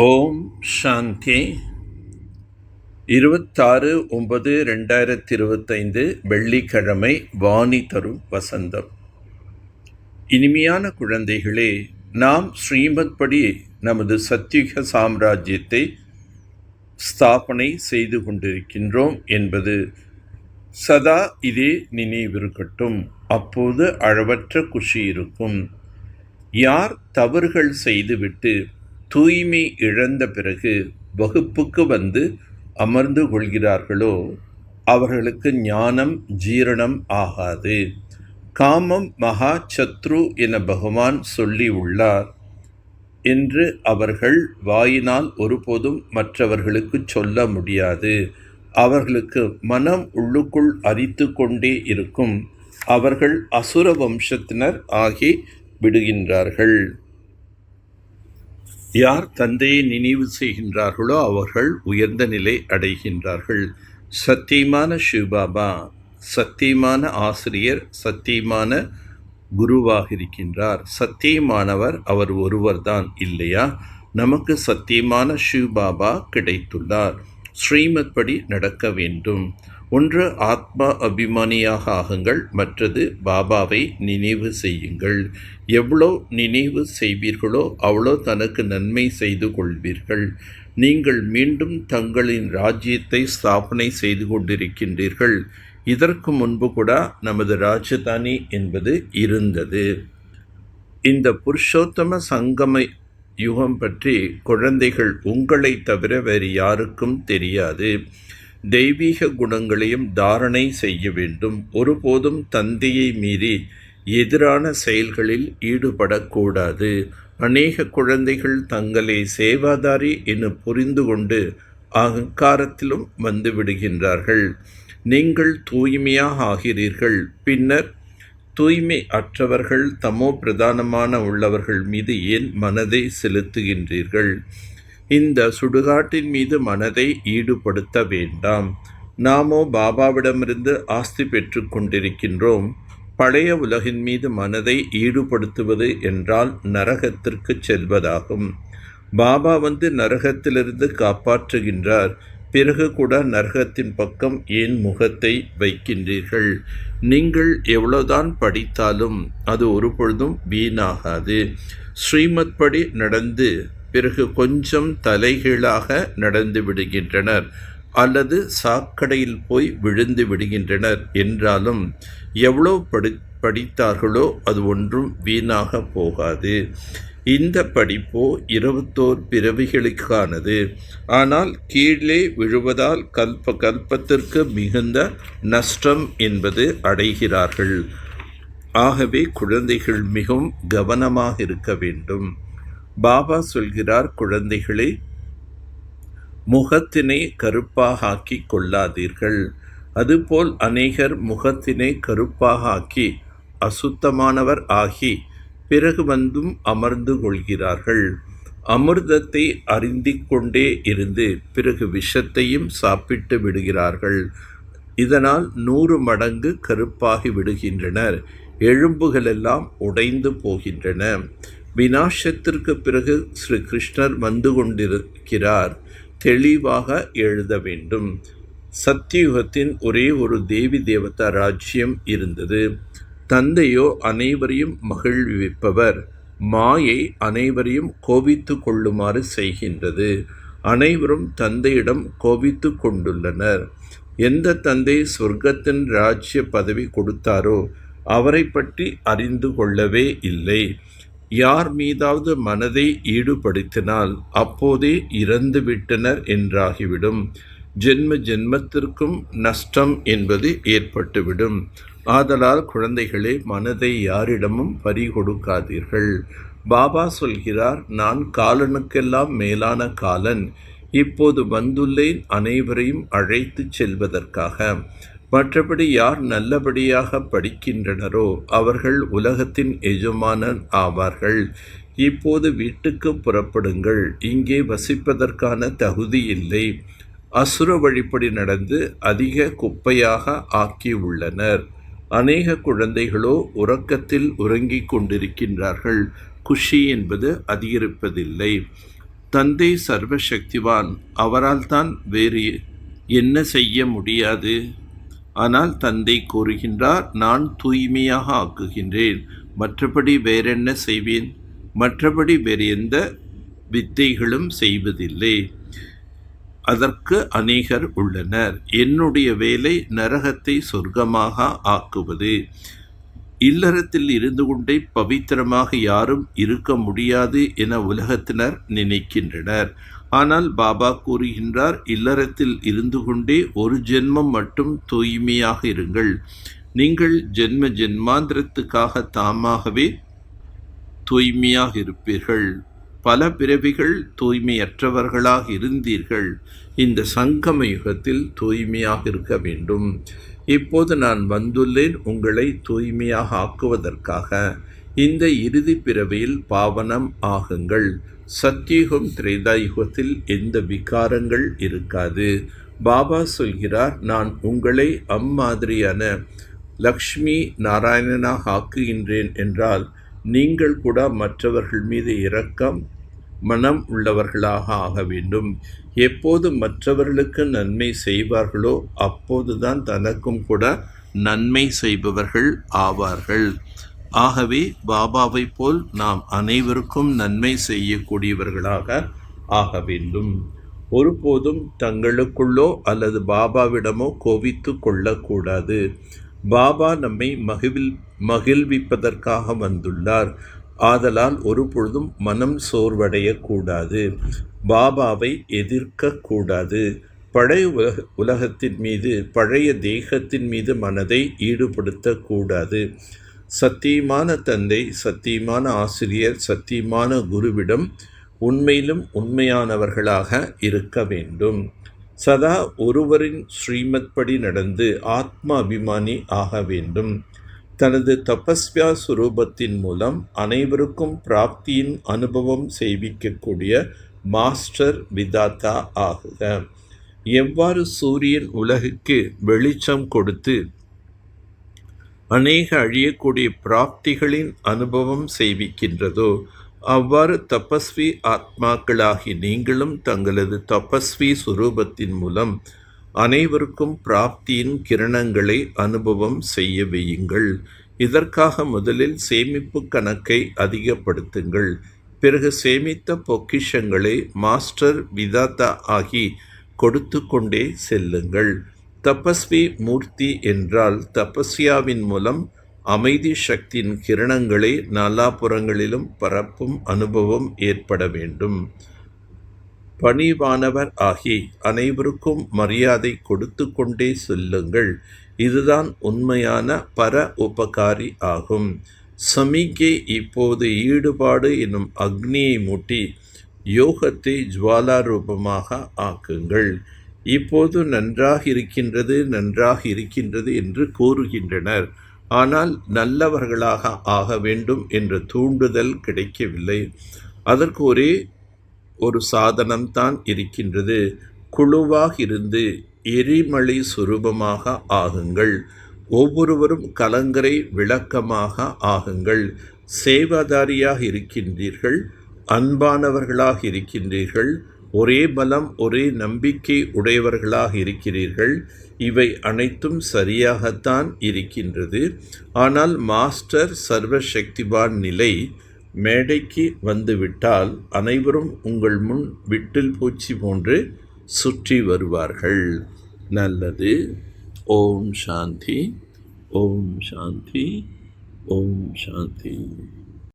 ஓம் சாந்தி. 26/9/2025 வெள்ளிக்கிழமை. வாணி தரும் வசந்தம். இனிமையான குழந்தைகளே, நாம் ஸ்ரீமத் படி நமது சத்யுக சாம்ராஜ்யத்தை ஸ்தாபனை செய்து கொண்டிருக்கின்றோம் என்பது சதா இதே நினைவிருக்கட்டும். அப்போது அளவற்ற குஷி இருக்கும். யார் தவறுகள் செய்துவிட்டு தூய்மை இழந்த பிறகு வகுப்புக்கு வந்து அமர்ந்து கொள்கிறார்களோ அவர்களுக்கு ஞானம் ஜீரணம் ஆகாது. காமம் மகா சத்ரு என பகவான் சொல்லி உள்ளார் என்று அவர்கள் வாயினால் ஒருபோதும் மற்றவர்களுக்கு சொல்ல முடியாது. அவர்களுக்கு மனம் உள்ளுக்குள் அரித்து கொண்டே இருக்கும். அவர்கள் அசுர வம்சத்தினர் ஆகி விடுகின்றார்கள். யார் தந்தையை நினைவு செய்கின்றார்களோ அவர்கள் உயர்ந்த நிலை அடைகின்றார்கள். சத்தியமான சிவபாபா, சத்தியமான ஆசிரியர், சத்தியமான குருவாக இருக்கின்றார். சத்தியமானவர் அவர் ஒருவர்தான் இல்லையா? நமக்கு சத்தியமான சிவபாபா கிடைத்துள்ளார். ஸ்ரீமத் படி நடக்க வேண்டும். ஒன்று ஆத்மா அபிமானியாக ஆகுங்கள், மற்றது பாபாவை நினைவு செய்யுங்கள். எவ்வளோ நினைவு செய்வீர்களோ அவ்வளோ தனக்கு நன்மை செய்து கொள்வீர்கள். நீங்கள் மீண்டும் தங்களின் ராஜ்யத்தை ஸ்தாபனை செய்து கொண்டிருக்கின்றீர்கள். இதற்கு முன்பு கூட நமது ராஜதானி என்பது இருந்தது. இந்த புருஷோத்தம சங்கம யுகம் பற்றி குழந்தைகள் உங்களை தவிர வேறு யாருக்கும் தெரியாது. தெய்வீக குணங்களையும் தாரணை செய்ய வேண்டும். ஒருபோதும் தந்தையை மீறி எதிரான செயல்களில் ஈடுபடக்கூடாது. அநேக குழந்தைகள் தங்களை சேவாதாரி என புரிந்து கொண்டு அகங்காரத்திலும் வந்து விடுகின்றார்கள். நீங்கள் தூய்மையாக ஆகிறீர்கள். பின்னர் தூய்மை அற்றவர்கள் தமோ பிரதானமான உள்ளவர்கள் மீது ஏன் மனதை செலுத்துகின்றீர்கள்? இந்த சுடுகாட்டின் மீது மனதை ஈடுபடுத்த வேண்டாம். நாமோ பாபாவிடமிருந்து ஆஸ்தி பெற்று கொண்டிருக்கின்றோம். பழைய உலகின் மீது மனதை ஈடுபடுத்துவது என்றால் நரகத்திற்கு செல்வதாகும். பாபா வந்து நரகத்திலிருந்து காப்பாற்றுகின்றார். பிறகு கூட நரகத்தின் பக்கம் ஏன் முகத்தை வைக்கின்றீர்கள்? நீங்கள் எவ்வளவுதான் படித்தாலும் அது ஒருபொழுதும் வீணாகாது. ஸ்ரீமத் படி நடந்து பிறகு கொஞ்சம் தலைகீழாக நடந்து விடுகின்றனர் அல்லது சாக்கடையில் போய் விழுந்து விடுகின்றனர் என்றாலும் எவ்வளோ படித்தார்களோ அது ஒன்றும் வீணாக போகாது. இந்த படிப்போ 21 பிறவிகளுக்கானது. ஆனால் கீழே விழுவதால் கல்பத்திற்கு மிகுந்த நஷ்டம் என்பது அடைகிறார்கள். ஆகவே குழந்தைகள் மிகவும் கவனமாக இருக்க வேண்டும். பாபா சொல்கிறார், குழந்தைகளே, முகத்தினை கருப்பாக ஆக்கி கொள்ளாதீர்கள். அதுபோல் அநேகர் முகத்தினை கருப்பாக ஆக்கி அசுத்தமானவர் ஆகி பிறகு வந்தும் அமர்ந்து கொள்கிறார்கள். அமிர்தத்தை அருந்திக் கொண்டே இருந்து பிறகு விஷத்தையும் சாப்பிட்டு விடுகிறார்கள். இதனால் 100 மடங்கு கருப்பாகி விடுகின்றனர். எலும்புகளெல்லாம் உடைந்து போகின்றன. விநாசத்திற்கு பிறகு ஸ்ரீ கிருஷ்ணர் வந்து கொண்டிருக்கிறார். தெளிவாக எழுத வேண்டும். சத்தியுகத்தின் ஒரே ஒரு தேவி தேவதா ராஜ்யம் இருந்தது. தந்தையோ அனைவரையும் மகிழ்விப்பவர். மாயை அனைவரையும் கோபித்து கொள்ளுமாறு செய்கின்றது. அனைவரும் தந்தையிடம் கோபித்து கொண்டுள்ளனர். எந்த தந்தை சொர்க்கத்தின் ராஜ்ய பதவி கொடுத்தாரோ அவரை பற்றி அறிந்து கொள்ளவே இல்லை. யார் மீதாவது மனதை ஈடுபடுத்தினால் அப்போதே இறந்துவிட்டனர் என்றாகிவிடும். ஜென்ம ஜென்மத்திற்கும் நஷ்டம் என்பது ஏற்பட்டுவிடும். ஆதலால் குழந்தைகளே, மனதை யாரிடமும் பறிகொடுக்காதீர்கள். பாபா சொல்கிறார், நான் காலனுக்கெல்லாம் மேலான காலன். இப்போது வந்துள்ளேன் அனைவரையும் அழைத்து செல்வதற்காக. மற்றபடி யார் நல்லபடியாக படிக்கின்றனரோ அவர்கள் உலகத்தின் எஜமானன் ஆவார்கள். இப்போது வீட்டுக்கு புறப்படுங்கள். இங்கே வசிப்பதற்கான தகுதி இல்லை. அசுர வழிப்படி நடந்து அதிக குப்பையாக ஆக்கியுள்ளனர். அநேக குழந்தைகளோ உறக்கத்தில் உறங்கிக் கொண்டிருக்கின்றார்கள். குஷி என்பது அதிகரிப்பதில்லை. தந்தை சர்வசக்திவான், அவரால் தான் வேறு என்ன செய்ய முடியாது. ஆனால் தந்தை கூறுகின்றார், நான் தூய்மையாக ஆக்குகின்றேன், மற்றபடி வேறென்ன செய்வேன்? மற்றபடி வேறு எந்த வித்தைகளும் செய்வதில்லை. அதற்கு அநேகர் உள்ளனர். என்னுடைய வேலை நரகத்தை சொர்க்கமாக ஆக்குவது. இல்லறத்தில் இருந்து கொண்டே பவித்திரமாக யாரும் இருக்க முடியாது என உலகத்தினர் நினைக்கின்றனர். ஆனால் பாபா கூறுகின்றார், இல்லறத்தில் இருந்து கொண்டே ஒரு ஜென்மம் மட்டும் தூய்மையாக இருங்கள். நீங்கள் ஜென்ம ஜென்மாந்திரத்துக்காக தாமாகவே தூய்மையாக இருப்பீர்கள். பல பிறவிகள் தூய்மையற்றவர்களாக இருந்தீர்கள். இந்த சங்கம யுகத்தில் தூய்மையாக இருக்க வேண்டும். இப்போது நான் வந்துள்ளேன் உங்களை தூய்மையாக ஆக்குவதற்காக. இந்த இறுதி பிறவியில் பாவனம் ஆகுங்கள். சத்தியுகம் திரேதா யுகத்தில் எந்த விகாரங்கள் இருக்காது. பாபா சொல்கிறார், நான் உங்களை அம்மாதிரியான லக்ஷ்மி நாராயணனாக ஆக்குகின்றேன் என்றால் நீங்கள் கூட மற்றவர்கள் மீது இரக்கம் மனம் உள்ளவர்களாக ஆக வேண்டும். எப்போது மற்றவர்களுக்கு நன்மை செய்வார்களோ அப்போதுதான் தனக்கும் கூட நன்மை செய்பவர்கள் ஆவார்கள். ஆகவே பாபாவை போல் நாம் அனைவருக்கும் நன்மை செய்யக்கூடியவர்களாக ஆக வேண்டும். ஒருபோதும் தங்களுக்குள்ளோ அல்லது பாபாவிடமோ கோபித்து கொள்ளக்கூடாது. பாபா நம்மை மகிழ்விப்பதற்காக வந்துள்ளார். ஆதலால் ஒருபொழுதும் மனம் சோர்வடையக்கூடாது. பாபாவை எதிர்க்கக்கூடாது. பழைய உலகத்தின் மீது, பழைய தேகத்தின் மீது மனதை ஈடுபடுத்தக்கூடாது. சத்தியமான தந்தை, சத்தியமான ஆசிரியர், சத்தியமான குருவிடம் உண்மையிலும் உண்மையானவர்களாக இருக்க வேண்டும். சதா ஒருவரின் ஸ்ரீமத் படி நடந்து ஆத்ம அபிமானி ஆக வேண்டும். தனது தபஸ்வியா சுரூபத்தின் மூலம் அனைவருக்கும் பிராப்தியின் அனுபவம் செய்விக்கக்கூடிய மாஸ்டர் விதாத்தா ஆகுக. எவ்வாறு சூரியன் உலகுக்கு வெளிச்சம் கொடுத்து அநேக அழியக்கூடிய பிராப்திகளின் அனுபவம் செய்விக்கின்றதோ, அவ்வாறு தபஸ்வி ஆத்மாக்களாகி நீங்களும் தங்களது தபஸ்வி சுரூபத்தின் மூலம் அனைவருக்கும் பிராப்தியின் கிரணங்களை அனுபவம் செய்ய வையுங்கள். இதற்காக முதலில் சேமிப்பு கணக்கை அதிகப்படுத்துங்கள். பிறகு சேமித்த பொக்கிஷங்களை மாஸ்டர் விதாத்தா ஆகி கொடுத்து கொண்டே செல்லுங்கள். தபஸ்வி மூர்த்தி என்றால் தபஸ்யாவின் மூலம் அமைதி சக்தியின் கிரணங்களை நாலாபுறங்களிலும் பரப்பும் அனுபவம் ஏற்பட வேண்டும். பணிவானவர் ஆகி அனைவருக்கும் மரியாதை கொடுத்து கொண்டே செல்லுங்கள். இதுதான் உண்மையான பர உபகாரி ஆகும். சமிகை இப்போது ஈடுபாடு என்னும் அக்னியை மூட்டி யோகத்தை ஜுவாலா ரூபமாக ஆக்குங்கள். இப்போது நன்றாக இருக்கின்றது என்று கூறுகின்றனர். ஆனால் நல்லவர்களாக ஆக வேண்டும் என்ற தூண்டுதல் கிடைக்கவில்லை. அதற்கு ஒரே ஒரு சாதனம்தான் இருக்கின்றது. குழுவாக இருந்து எரிமலை சுரூபமாக ஆகுங்கள். ஒவ்வொருவரும் கலங்கரை விளக்கமாக ஆகுங்கள். சேவாதாரியாக இருக்கின்றீர்கள், அன்பானவர்களாக இருக்கின்றீர்கள், ஒரே பலம் ஒரே நம்பிக்கை உடையவர்களாக இருக்கிறீர்கள். இவை அனைத்தும் சரியாகத்தான் இருக்கின்றது. ஆனால் மாஸ்டர் சர்வசக்திவான் நிலை மேடைக்கு வந்துவிட்டால் அனைவரும் உங்கள் முன் விட்டில் பூச்சி போன்று சுற்றி வருவார்கள். நல்லது. ஓம் சாந்தி, ஓம் சாந்தி, ஓம் சாந்தி.